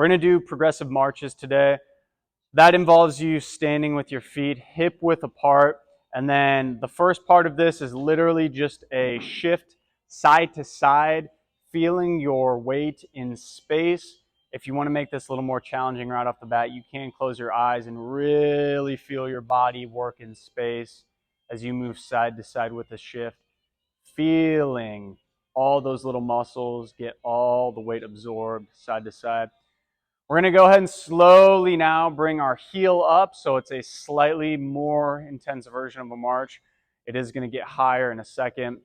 We're going to do progressive marches today. That involves you standing with your feet hip width apart. And then the first part of this is literally just a shift side to side, feeling your weight in space. If you want to make this a little more challenging right off the bat, you can close your eyes and really feel your body work in space as you move side to side with the shift, feeling all those little muscles get all the weight absorbed side to side. We're going to go ahead and slowly now bring our heel up, so it's a slightly more intense version of a march. It is going to get higher in a second.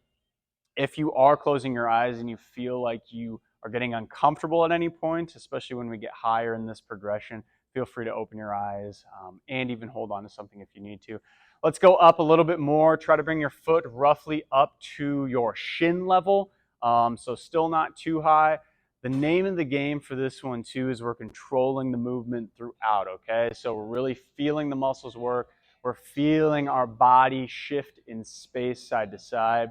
If you are closing your eyes and you feel like you are getting uncomfortable at any point, especially when we get higher in this progression, feel free to open your eyes and even hold on to something if you need to. Let's go up a little bit more. Try to bring your foot roughly up to your shin level, so still not too high. The name of the game for this one too is we're controlling the movement throughout, okay? So we're really feeling the muscles work. We're feeling our body shift in space side to side.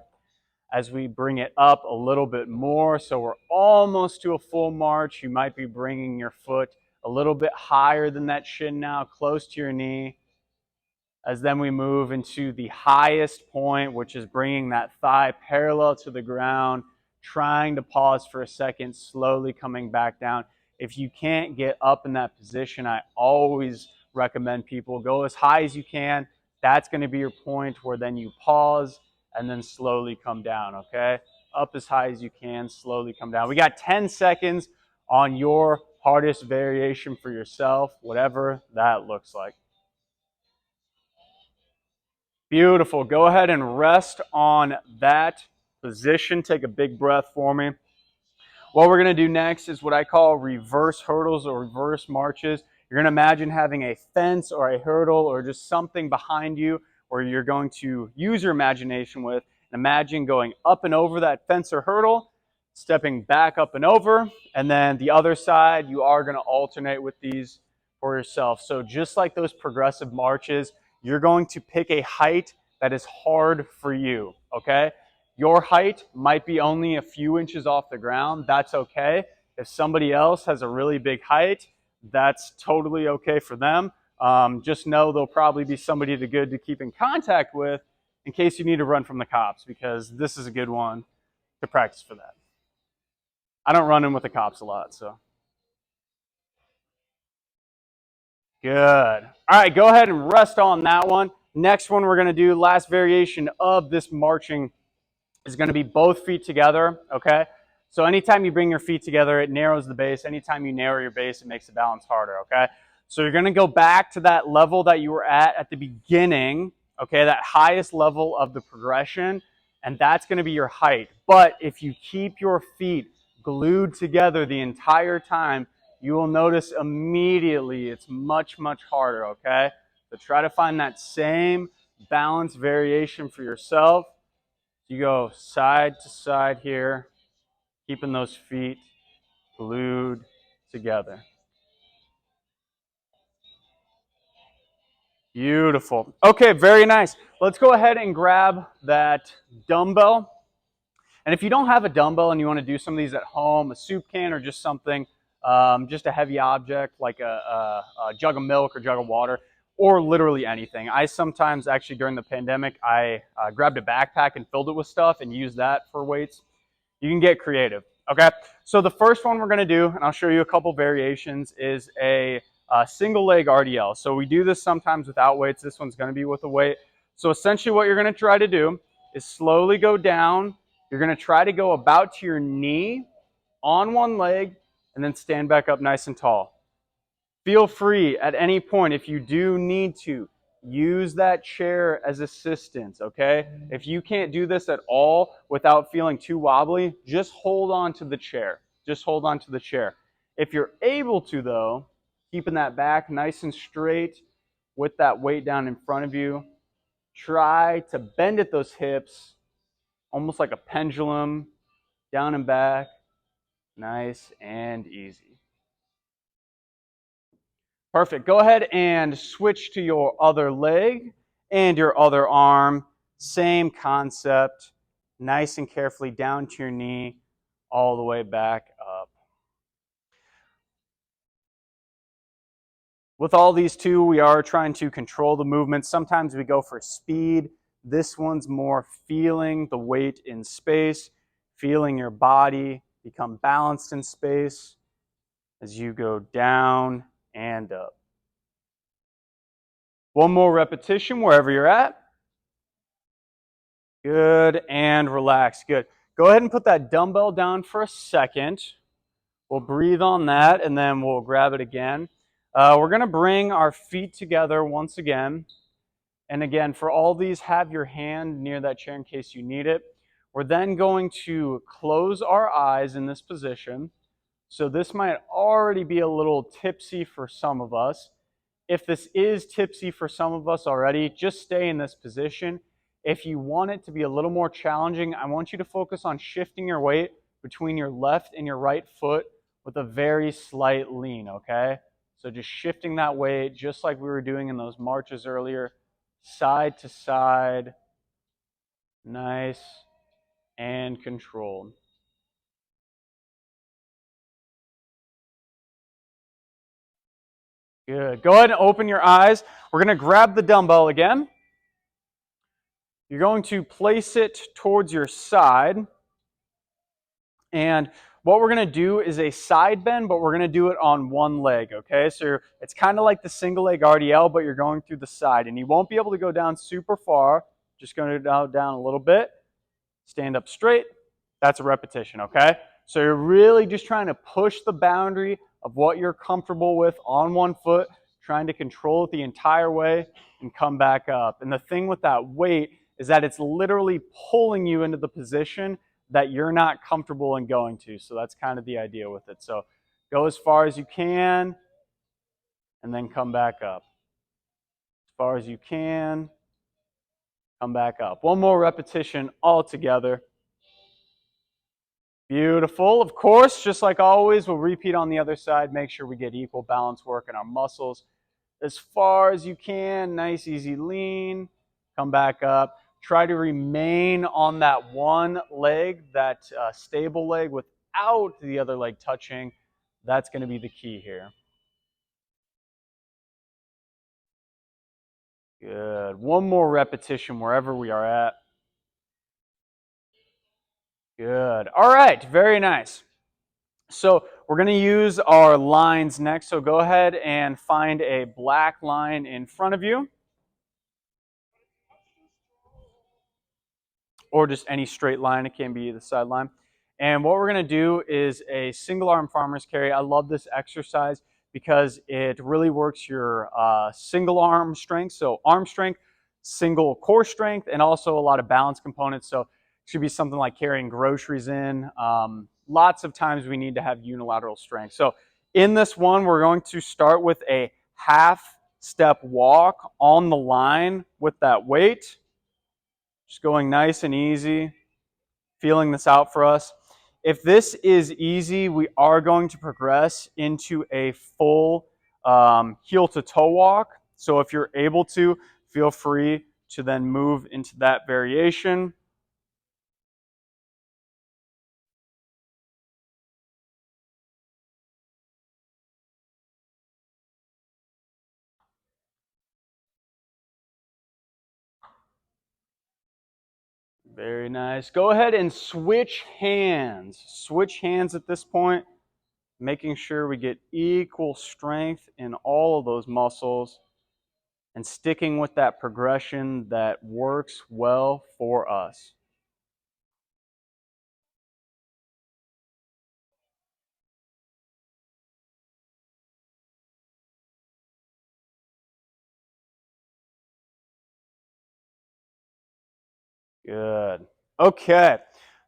As we bring it up a little bit more, so we're almost to a full march, you might be bringing your foot a little bit higher than that shin now, close to your knee. As then we move into the highest point, which is bringing that thigh parallel to the ground, trying to pause for a second, slowly coming back down. If you can't get up in that position, I always recommend people go as high as you can. That's going to be your point where then you pause and then slowly come down, okay? Up as high as you can, slowly come down. We got 10 seconds on your hardest variation for yourself, whatever that looks like. Beautiful. Go ahead and rest on that position. Take a big breath for me. What we're going to do next is what I call reverse hurdles or reverse marches. You're going to imagine having a fence or a hurdle or just something behind you where you're going to use your imagination with. Imagine going up and over that fence or hurdle, stepping back up and over, and then the other side, you are going to alternate with these for yourself. So just like those progressive marches, you're going to pick a height that is hard for you, okay? Your height might be only a few inches off the ground. That's okay. If somebody else has a really big height, that's totally okay for them. Just know there'll probably be somebody good to keep in contact with in case you need to run from the cops, because this is a good one to practice for that. I don't run in with the cops a lot, so. Good. All right, go ahead and rest on that one. Next one we're going to do, last variation of this marching, is going to be both feet together, okay? So anytime you bring your feet together, it narrows the base. Anytime you narrow your base, it makes the balance harder, okay? So you're going to go back to that level that you were at the beginning, okay, that highest level of the progression, and that's going to be your height. But if you keep your feet glued together the entire time, you will notice immediately it's much, much harder, okay? So try to find that same balance variation for yourself. You go side to side here, keeping those feet glued together. Beautiful. Okay, very nice. Let's go ahead and grab that dumbbell. And if you don't have a dumbbell and you want to do some of these at home, a soup can or just something, just a heavy object like a jug of milk or jug of water, or literally anything. I sometimes, actually during the pandemic, I grabbed a backpack and filled it with stuff and used that for weights. You can get creative, okay? So the first one we're going to do, and I'll show you a couple variations, is a single leg RDL. So we do this sometimes without weights. This one's going to be with a weight. So essentially what you're going to try to do is slowly go down. You're going to try to go about to your knee on one leg and then stand back up nice and tall. Feel free at any point, if you do need to, use that chair as assistance, okay? If you can't do this at all without feeling too wobbly, just hold on to the chair. Just hold on to the chair. If you're able to, though, keeping that back nice and straight with that weight down in front of you, try to bend at those hips, almost like a pendulum, down and back, nice and easy. Perfect. Go ahead and switch to your other leg and your other arm. Same concept. Nice and carefully down to your knee, all the way back up. With all these too, we are trying to control the movement. Sometimes we go for speed. This one's more feeling the weight in space, feeling your body become balanced in space as you go down and up. One more repetition wherever you're at. Good, and relax. Good. Go ahead and put that dumbbell down for a second. We'll breathe on that, and then we'll grab it again. We're going to bring our feet together once again. And again, for all these, have your hand near that chair in case you need it. We're then going to close our eyes in this position. So this might already be a little tipsy for some of us. If this is tipsy for some of us already, just stay in this position. If you want it to be a little more challenging, I want you to focus on shifting your weight between your left and your right foot with a very slight lean, okay? So just shifting that weight, just like we were doing in those marches earlier, side to side, nice and controlled. Good. Go ahead and open your eyes. We're going to grab the dumbbell again. You're going to place it towards your side. And what we're going to do is a side bend, but we're going to do it on one leg, okay? So it's kind of like the single leg RDL, but you're going through the side. And you won't be able to go down super far. Just going to go down a little bit. Stand up straight. That's a repetition, okay? So you're really just trying to push the boundary of what you're comfortable with on one foot, trying to control it the entire way and come back up. And the thing with that weight is that it's literally pulling you into the position that you're not comfortable in going to. So that's kind of the idea with it. So go as far as you can and then come back up. As far as you can, come back up. One more repetition all together. Beautiful. Of course, just like always, we'll repeat on the other side. Make sure we get equal balance work in our muscles. As far as you can, nice, easy lean. Come back up. Try to remain on that one leg, that stable leg, without the other leg touching. That's going to be the key here. Good. One more repetition wherever we are at. Good. All right. Very nice. So we're going to use our lines next. So go ahead and find a black line in front of you. Or just any straight line. It can be the sideline. And what we're going to do is a single arm farmer's carry. I love this exercise because it really works your single arm strength. So arm strength, single core strength, and also a lot of balance components. So it should be something like carrying groceries in. Lots of times we need to have unilateral strength. So in this one, we're going to start with a half step walk on the line with that weight. Just going nice and easy, feeling this out for us. If this is easy, we are going to progress into a full heel to toe walk. So if you're able to, feel free to then move into that variation. Very nice. Go ahead and switch hands. Switch hands at this point, making sure we get equal strength in all of those muscles and sticking with that progression that works well for us. Good. Okay,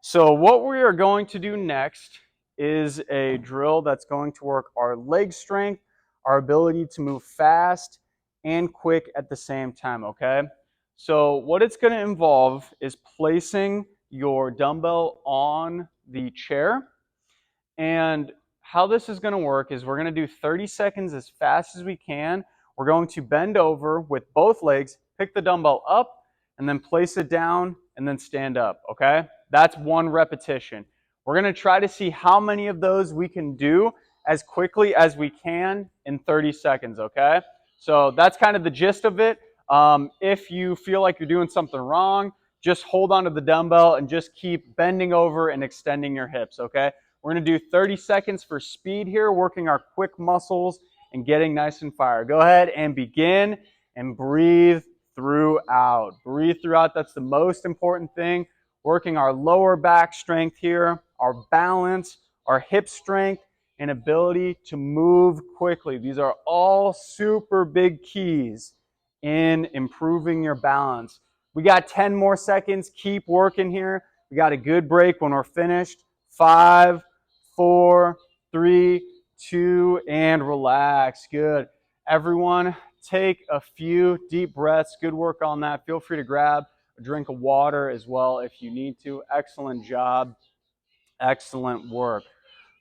so what we are going to do next is a drill that's going to work our leg strength, our ability to move fast and quick at the same time, okay? So what it's going to involve is placing your dumbbell on the chair. And how this is going to work is we're going to do 30 seconds as fast as we can. We're going to bend over with both legs, pick the dumbbell up, and then place it down, and then stand up, okay? That's one repetition. We're going to try to see how many of those we can do as quickly as we can in 30 seconds, okay? So that's kind of the gist of it. If you feel like you're doing something wrong, just hold on to the dumbbell and just keep bending over and extending your hips, okay? We're gonna do 30 seconds for speed here, working our quick muscles and getting nice and fired. Go ahead and begin and breathe throughout. Breathe throughout, that's the most important thing. Working our lower back strength here, our balance, our hip strength, and ability to move quickly. These are all super big keys in improving your balance. We got 10 more seconds. Keep working here. We got a good break when we're finished. 5, 4, 3, 2, and relax. Good. Everyone, take a few deep breaths. Good work on that. Feel free to grab a drink of water as well if you need to. Excellent job. Excellent work.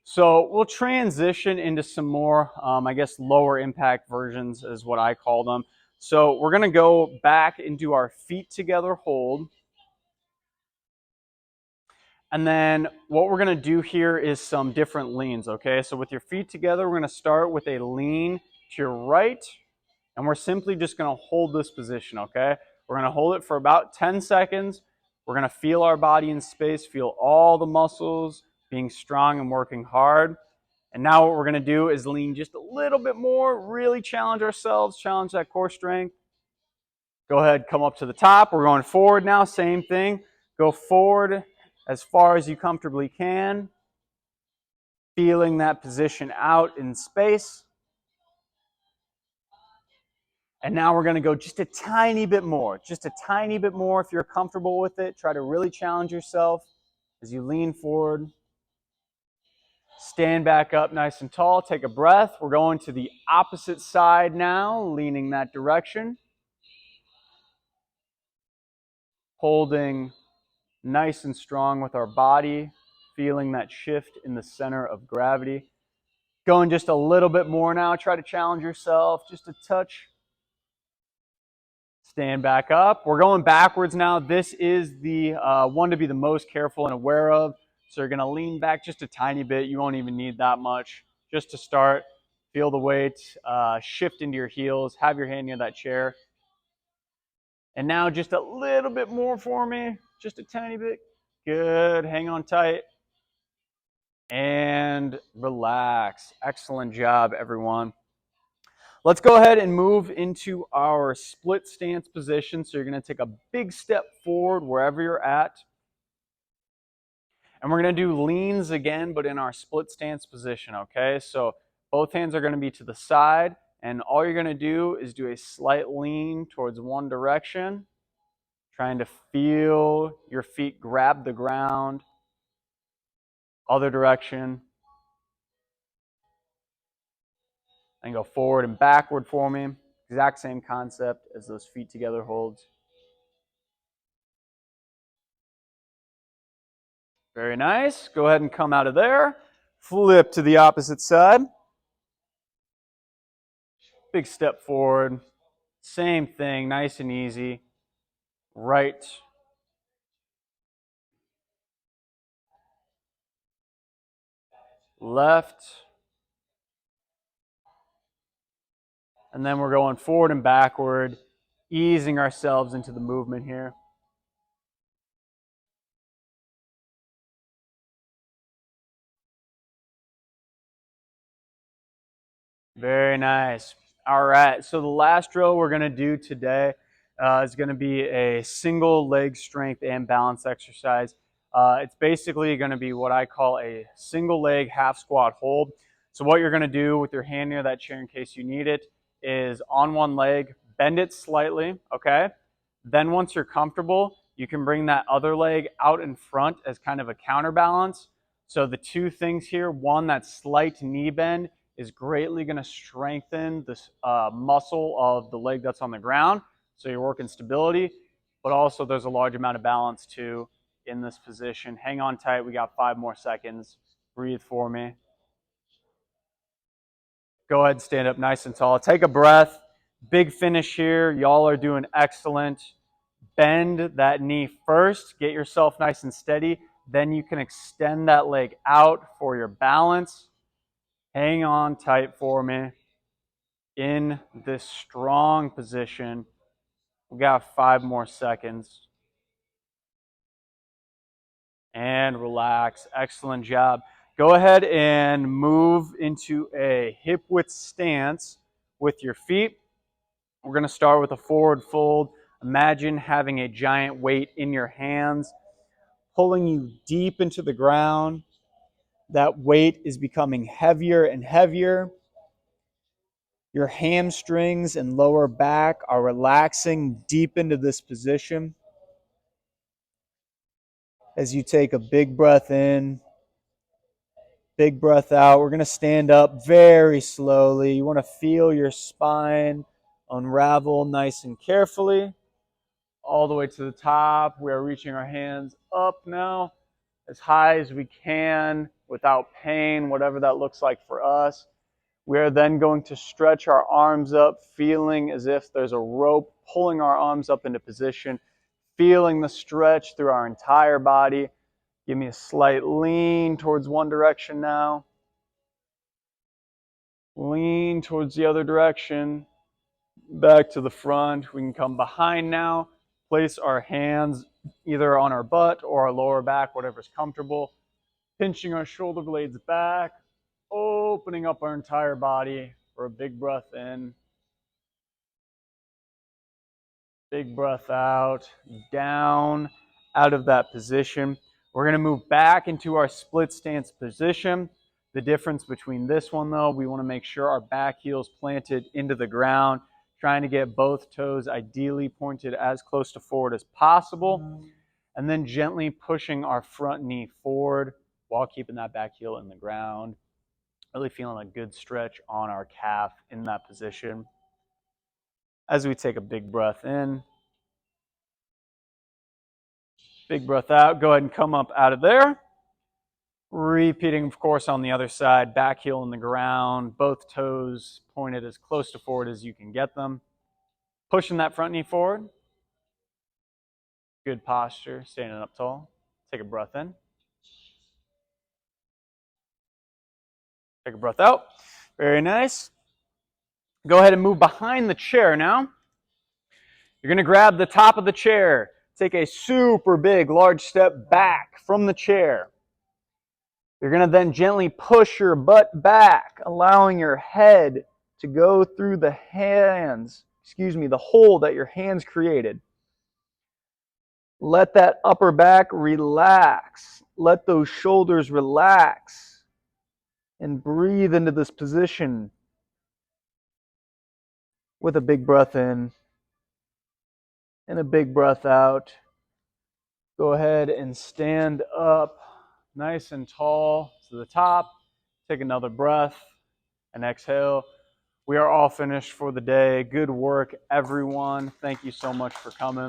So we'll transition into some more, I guess, lower impact versions is what I call them. So we're going to go back into our feet together hold. And then what we're going to do here is some different leans, okay? So with your feet together, we're going to start with a lean to your right. And we're simply just going to hold this position, okay? We're going to hold it for about 10 seconds. We're going to feel our body in space, feel all the muscles being strong and working hard. And now what we're going to do is lean just a little bit more, really challenge ourselves, challenge that core strength. Go ahead, come up to the top. We're going forward now, same thing. Go forward as far as you comfortably can. Feeling that position out in space. And now we're going to go just a tiny bit more, just a tiny bit more if you're comfortable with it. Try to really challenge yourself as you lean forward. Stand back up nice and tall. Take a breath. We're going to the opposite side now, leaning that direction. Holding nice and strong with our body, feeling that shift in the center of gravity. Going just a little bit more now. Try to challenge yourself just a touch. Stand back up. We're going backwards now. This is the one to be the most careful and aware of. So you're going to lean back just a tiny bit. You won't even need that much. Just to start, feel the weight, shift into your heels, have your hand near that chair. And now just a little bit more for me. Just a tiny bit. Good. Hang on tight. And relax. Excellent job, everyone. Let's go ahead and move into our split stance position. So you're going to take a big step forward wherever you're at. And we're going to do leans again, but in our split stance position, okay? So both hands are going to be to the side, and all you're going to do is do a slight lean towards one direction, trying to feel your feet grab the ground. Other direction. And go forward and backward for me. Exact same concept as those feet together holds. Very nice. Go ahead and come out of there. Flip to the opposite side. Big step forward. Same thing, nice and easy. Right. Left. And then we're going forward and backward, easing ourselves into the movement here. Very nice. All right, so the last drill we're going to do today is going to be a single leg strength and balance exercise. It's basically going to be what I call a single leg half squat hold. So what you're going to do with your hand near that chair in case you need it is on one leg, bend it slightly, okay? Then once you're comfortable, you can bring that other leg out in front as kind of a counterbalance. So the two things here, one, that slight knee bend is greatly going to strengthen this muscle of the leg that's on the ground. So you're working stability, but also there's a large amount of balance too in this position. Hang on tight. We got 5 more seconds. Breathe for me. Go ahead and stand up nice and tall. Take a breath. Big finish here. Y'all are doing excellent. Bend that knee first. Get yourself nice and steady. Then you can extend that leg out for your balance. Hang on tight for me in this strong position. We got 5 more seconds. And relax. Excellent job. Go ahead and move into a hip width stance with your feet. We're going to start with a forward fold. Imagine having a giant weight in your hands, pulling you deep into the ground. That weight is becoming heavier and heavier. Your hamstrings and lower back are relaxing deep into this position. As you take a big breath in, big breath out. We're going to stand up very slowly. You want to feel your spine unravel nice and carefully. All the way to the top. We are reaching our hands up now as high as we can without pain, whatever that looks like for us. We are then going to stretch our arms up, feeling as if there's a rope pulling our arms up into position, feeling the stretch through our entire body. Give me a slight lean towards one direction now. Lean towards the other direction. Back to the front. We can come behind now. Place our hands either on our butt or our lower back, whatever's comfortable. Pinching our shoulder blades back. Opening up our entire body for a big breath in. Big breath out. Down out of that position. We're going to move back into our split stance position. The difference between this one, though, we want to make sure our back heel's planted into the ground, trying to get both toes ideally pointed as close to forward as possible, and then gently pushing our front knee forward while keeping that back heel in the ground. Really feeling a good stretch on our calf in that position. As we take a big breath in, big breath out, go ahead and come up out of there. Repeating, of course, on the other side, back heel in the ground, both toes pointed as close to forward as you can get them. Pushing that front knee forward. Good posture, standing up tall. Take a breath in. Take a breath out. Very nice. Go ahead and move behind the chair now. You're going to grab the top of the chair. Take a super big, large step back from the chair. You're going to then gently push your butt back, allowing your head to go through the hole that your hands created. Let that upper back relax. Let those shoulders relax. And breathe into this position with a big breath in and a big breath out. Go ahead and stand up nice and tall to the top. Take another breath and exhale. We are all finished for the day. Good work, everyone. Thank you so much for coming.